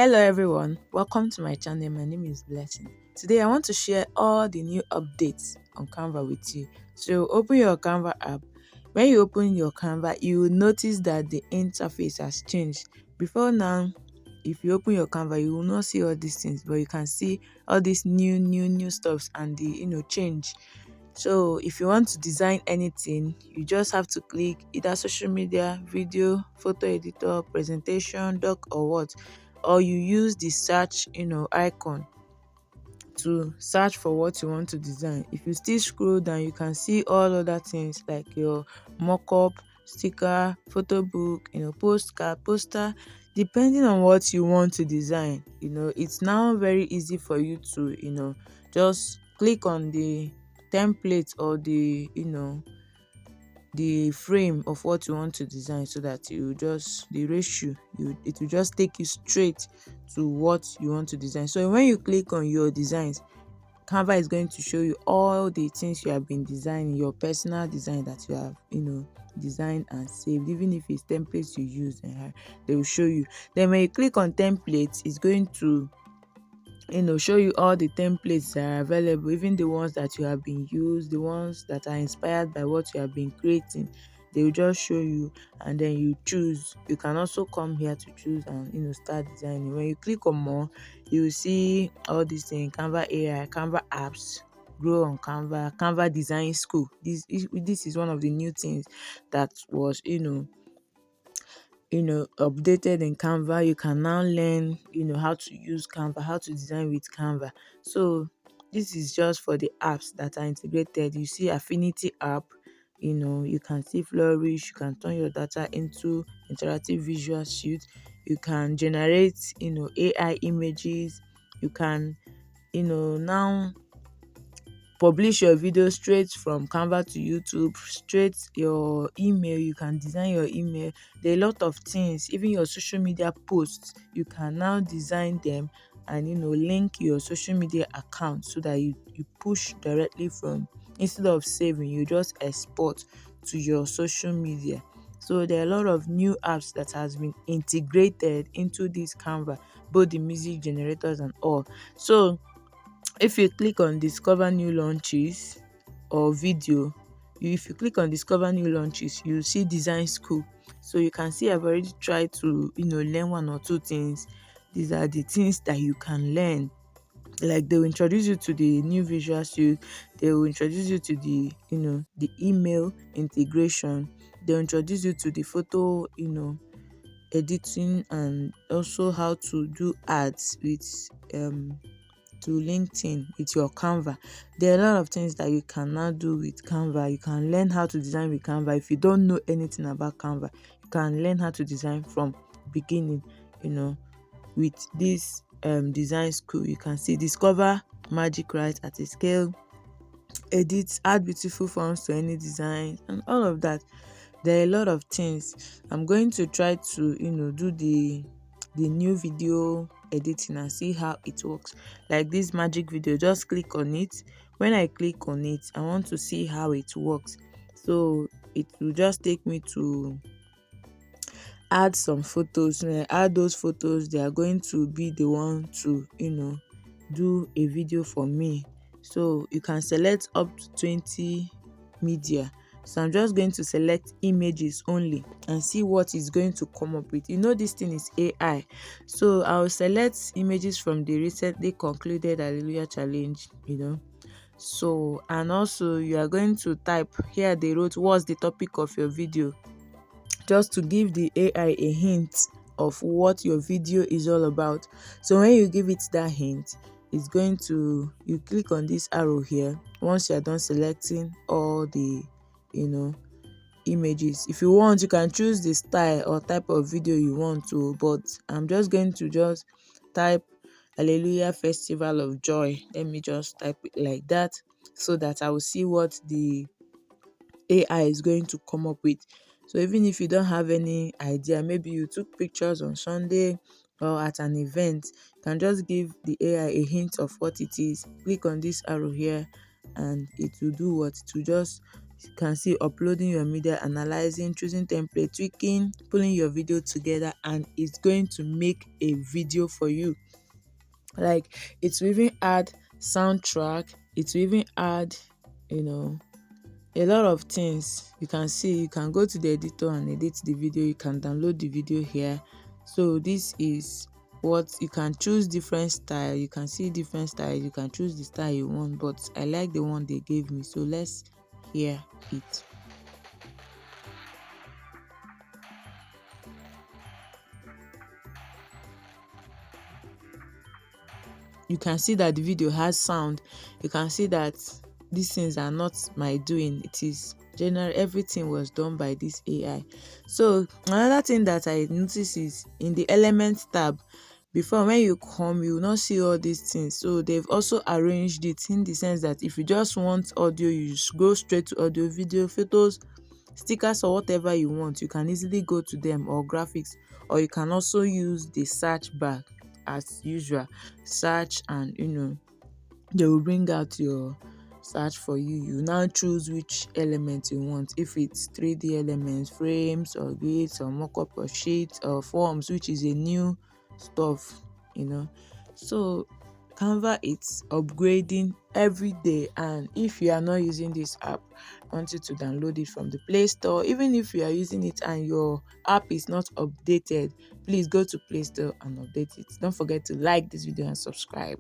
Hello everyone, welcome to my channel. My name is Blessing. Today I want to share all the new updates on Canva with you. So open your Canva app. When you open your Canva, you will notice that the interface has changed. Before now, if you open your Canva, you will not see all these things, but you can see all these new stuffs and the change. So if you want to design anything, you just have to click either social media, video, photo editor, presentation, doc or what, or you use the search icon to search for what you want to design. If you still scroll down, you can see all other things like your mock-up, sticker, photo book, postcard, poster. Depending on what you want to design, it's now very easy for you to just click on the template or the frame of what you want to design, so that you just the ratio it will just take you straight to what you want to design. So when you click on your designs, Canva is going to show you all the things you have been designing, your personal design that you have designed and saved. Even if it's templates you use, they will show you. Then when you click on templates, it's going to show you all the templates that are available, even the ones that you have been used, the ones that are inspired by what you have been creating. They will just show you, and then you choose. You can also come here to choose and start designing. When you click on more, you will see all these things: Canva AI, Canva apps, grow on Canva, Canva design school. This is one of the new things that was updated in Canva. You can now learn how to use Canva, how to design with Canva. So this is just for the apps that are integrated. You see Affinity app, you can see Flourish. You can turn your data into interactive visual suite. You can generate AI images. You can now publish your video straight from Canva to YouTube, straight your email. You can design your email. There are a lot of things. Even your social media posts, you can now design them and link your social media account, so that you push directly from, instead of saving, you just export to your social media. So there are a lot of new apps that has been integrated into this Canva, both the music generators and all. So if you click on discover new launches or video, if you click on discover new launches, you see design school. So you can see I've already tried to learn one or two things. These are the things that you can learn. Like, they will introduce you to the new visual suite. They will introduce you to the email integration. They'll introduce you to the photo editing, and also how to do ads with to LinkedIn with your Canva. There are a lot of things that you can now do with Canva. You can learn how to design with Canva. If you don't know anything about Canva, you can learn how to design from beginning. With this design school, you can see discover magic right at a scale, edit, add beautiful forms to any design, and all of that. There are a lot of things. I'm going to try to do the new video editing and see how it works. Like this magic video, just click on it. When I click on it, I want to see how it works. So it will just take me to add some photos. When I add those photos, they are going to be the one to do a video for me. So you can select up to 20 media. So I'm just going to select images only and see what is going to come up with. This thing is AI. So I'll select images from the recently concluded Hallelujah challenge. So, and also you are going to type here. They wrote, what's the topic of your video? Just to give the AI a hint of what your video is all about. So when you give it that hint, it's going to, you click on this arrow here. Once you are done selecting all the images, if you want, you can choose the style or type of video you want to, but I'm just going to just type Hallelujah Festival of Joy. Let me just type it like that, so that I will see what the AI is going to come up with. So even if you don't have any idea, maybe you took pictures on Sunday or at an event, you can just give the AI a hint of what it is. Click on this arrow here and it will do what? It will just You can see uploading your media, analyzing, choosing template, tweaking, pulling your video together, and it's going to make a video for you. Like, it will even add soundtrack, it will even add, you know, a lot of things. You can see, you can go to the editor and edit the video, you can download the video here. So this is what you can choose. Different style, you can see different styles, you can choose the style you want, but I like the one they gave me, so let's hear it. You can see that the video has sound. You can see that these things are not my doing, it is general. Everything was done by this AI. So another thing that I notice is in the elements tab. Before, when you come, you will not see all these things. So they've also arranged it in the sense that if you just want audio, you just go straight to audio, video, photos, stickers, or whatever you want. You can easily go to them, or graphics, or you can also use the search bar as usual. Search, and they will bring out your search for you. You now choose which element you want, if it's 3D elements, frames, or grids, or mockup, or sheets, or forms, which is a new stuff. So Canva, it's upgrading every day, and if you are not using this app, I want you to download it from the Play Store. Even if you are using it and your app is not updated, please go to Play Store and update it. Don't forget to like this video and subscribe.